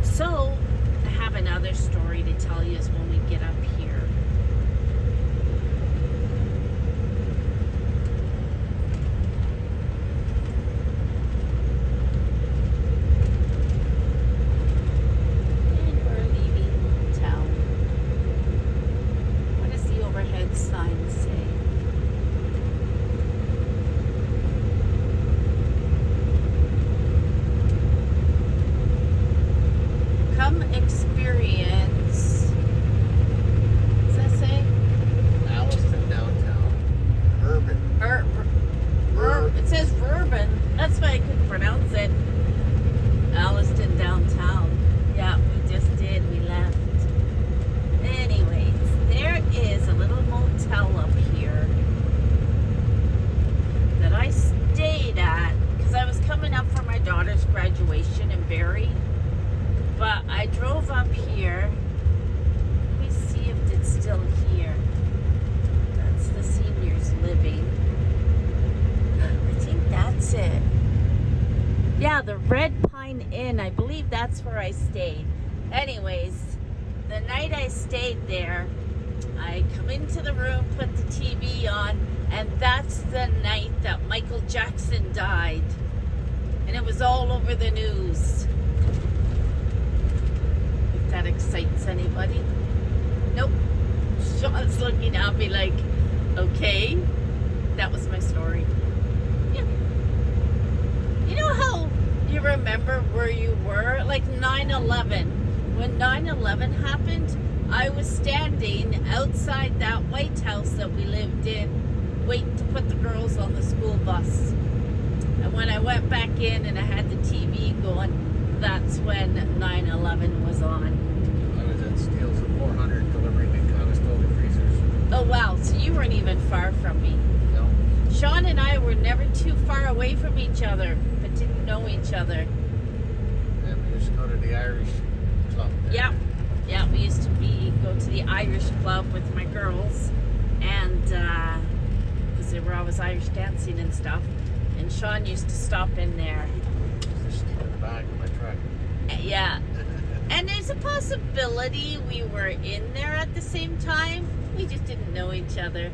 So, I have another story to tell you is when we get up here. And we're leaving town. What does the overhead sign say? Come experience. Does that say? Alliston downtown. Urban. It says Verban. That's why I couldn't pronounce it. Alliston downtown. Yeah, we just did. We left. Anyways, there is a little motel up here that I stayed at because I was coming up for my daughter's graduation in Barrie. But I drove up here. Let me see if it's still here. That's the seniors living. I think that's it. Yeah, the Red Pine Inn. I believe that's where I stayed. Anyways, the night I stayed there, I come into the room, put the TV on, and that's the night that Michael Jackson died. And it was all over the news. If that excites anybody. Nope. Sean's looking at me like, okay, that was my story. Yeah. You know how you remember where you were? Like 9/11. When 9/11 happened, I was standing outside that White House that we lived in, waiting to put the girls on the school bus. And when I went back in and I had the TV going, that's when 9/11 was on. I was at Steele's at 400 delivering the Conestoga freezers. Oh wow, so you weren't even far from me. No. Sean and I were never too far away from each other, but didn't know each other. And we used to go to the Irish club there. Yeah, we used to go to the Irish club with my girls, and there were always Irish dancing and stuff. And Sean used to stop in there. Just in the back of my truck. Yeah. And there's a possibility we were in there at the same time. We just didn't know each other.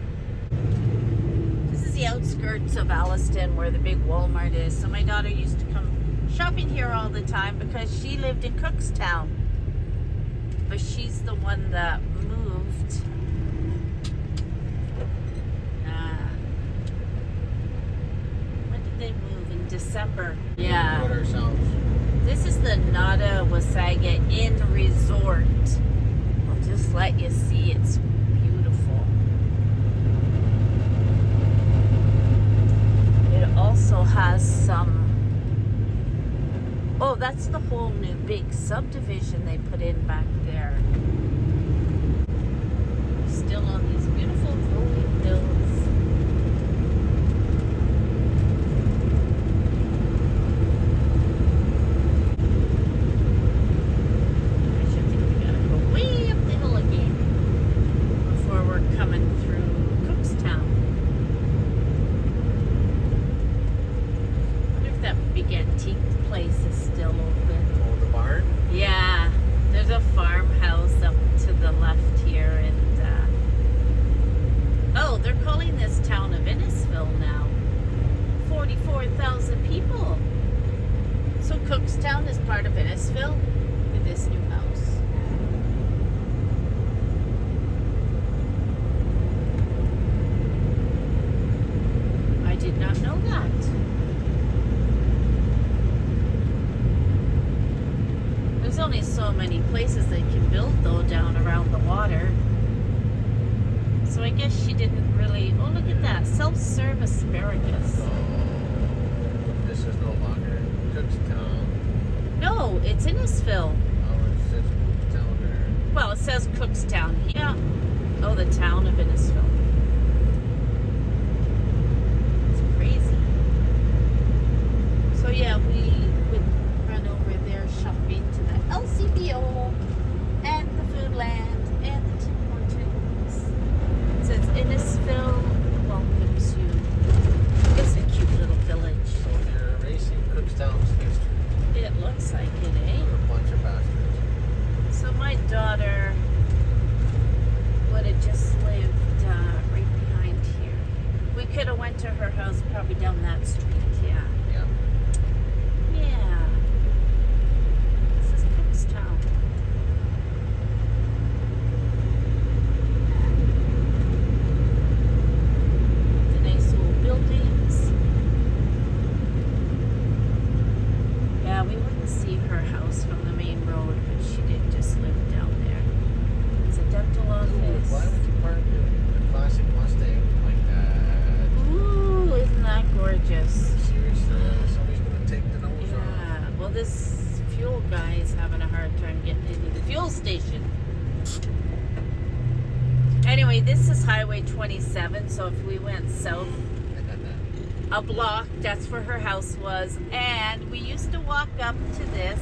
This is the outskirts of Alliston where the big Walmart is. So my daughter used to come shopping here all the time because she lived in Cookstown. But she's the one that moved. When did they move? In December. Yeah. Put ourselves. This is the Mississauga Inn Resort. I'll just let you see. It's beautiful. It also has some... Oh, that's the whole new big subdivision they put in back there. Still on these beautiful rolling hills. Town of Innisfil now. 44,000 people. So Cookstown is part of Innisfil with this new house. I did not know that. There's only so many places they can build though down around the water. So I guess she didn't really... Oh, look at that. Self-serve asparagus. Oh, this is no longer Cookstown. No, it's Innisfil. Oh, it says Cookstown there. Well, it says Cookstown. Yeah. Oh, the town of Innisfil. It's crazy. So, yeah, we would run over there shopping to the LCBO and the Foodland and the Tim Hortons. It says Innisfil welcomes you. It's a cute little village. So you're erasing Cookstown's history. It looks like it, eh? What a bunch of bastards. So my daughter would have just lived right behind here. We could have went to her house probably down that street, yeah. Yeah. Yeah. This is Cookstown. The nice old buildings. Yeah, we wouldn't see her house from the main road, but she did just live down there. It's a dental office. Why would you park a classic Mustang like that? Ooh, isn't that gorgeous? Seriously, somebody's gonna take the nose off. Yeah. Well, this fuel guy is having a hard time getting into the fuel station. Anyway, this is Highway 27, so if we went south a block, that's where her house was. And we used to walk up to this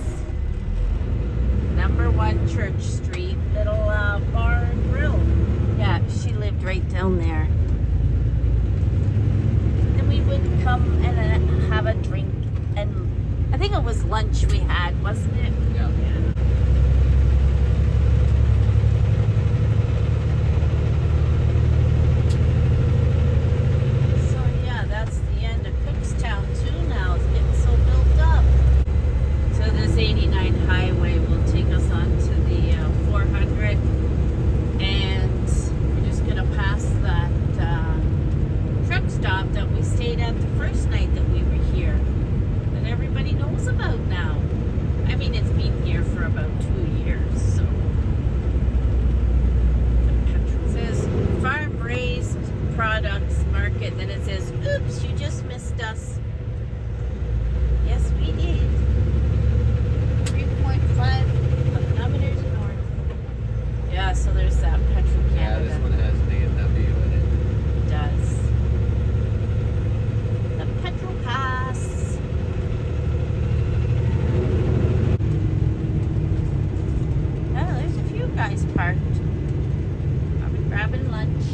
#1 Church Street little bar and grill. Yeah, she lived right down there. Then we would come and have a drink, and I think it was lunch we had, wasn't it? Yeah. So yeah, that's the end of Cookstown too now. It's getting so built up. So this 89 highway will take us on to the 400, and we're just gonna pass that truck stop that we stayed at the first night that we were here, that everybody knows about now. I mean, it's been here for about 2 years, so. It says farm raised products market, then it says, oops, you just missed us. Yes, we did. 3.5 kilometers north. Yeah, so there's that Petro Yeah, Canada. this one has an A&W in it. It does. The Petro Pass. Oh, there's a few guys parked. Probably grabbing lunch.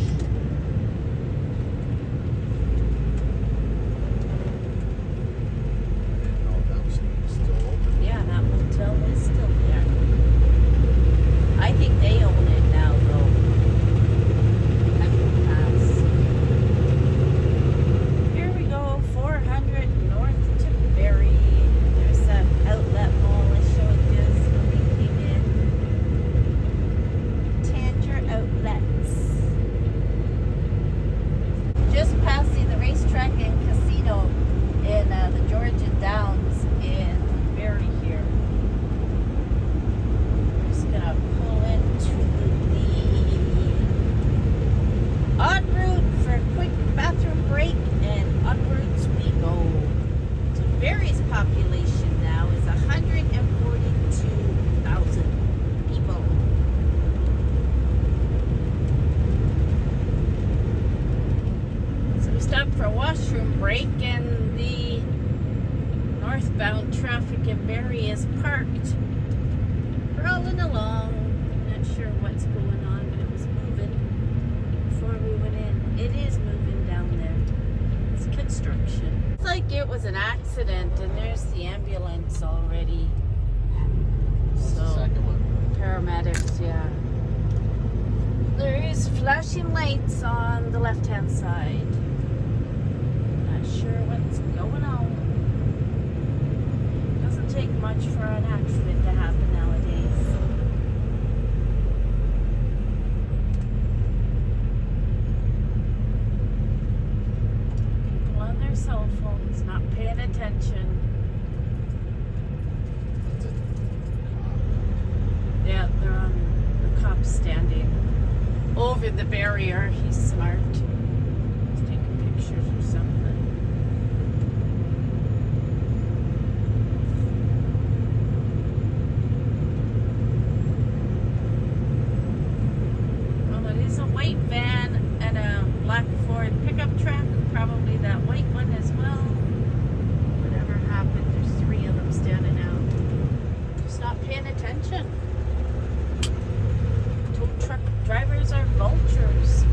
for a washroom break, and the northbound traffic in Barrie is parked, crawling along. Not sure what's going on, but it was moving before we went in. It is moving down there. It's construction. It's like it was an accident, and there's the ambulance already. That's the So, second one. paramedics, yeah. There is flashing lights on the left-hand side. Not sure what's going on. Doesn't take much for an accident to happen nowadays. People on their cell phones, not paying attention. That's it. Yeah, they're on the cop standing over the barrier. He's smart. He's taking pictures or something. Well, it is a white van and a black Ford pickup truck. Probably that white one as well. Whatever happened, there's 3 of them standing out. Just not paying attention. Tow truck drivers are vultures.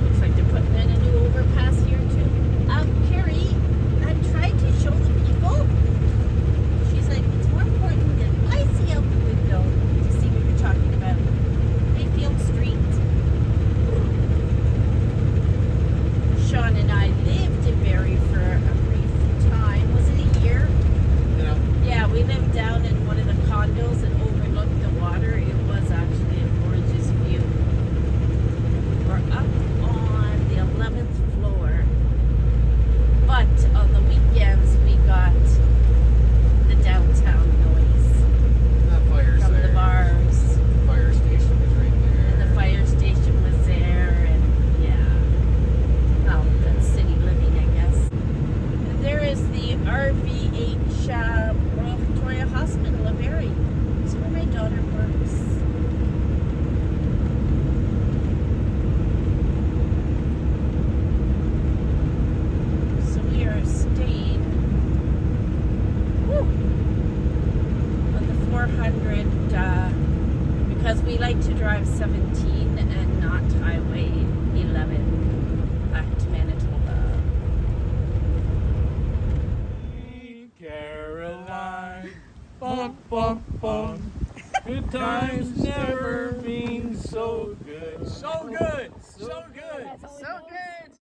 Looks like they're putting in a new overpass here too. Carrie, I tried to show the people. She's like, it's more important that I see out the window to see what you're talking about. Mayfield Street. Sean and I lived in Barrie for a brief time. Was it a year? Yeah. Yeah, we lived down in one of the condos and overlooked the water. It was actually a gorgeous view. We're up on the 11th floor. But on the weekends, we got the downtown noise That fire's from there. the bars. The fire station is right there. And the fire station was there. And yeah. Well, that's city living, I guess. And there is the RVH Royal Victoria Hospital of Barrie. That's where my daughter works. So we are staying on the 400 because we like to drive 17 and not Highway 11 back to Manitoba. Caroline, bum bum bum. Good times never been so good. So good. So good. So good.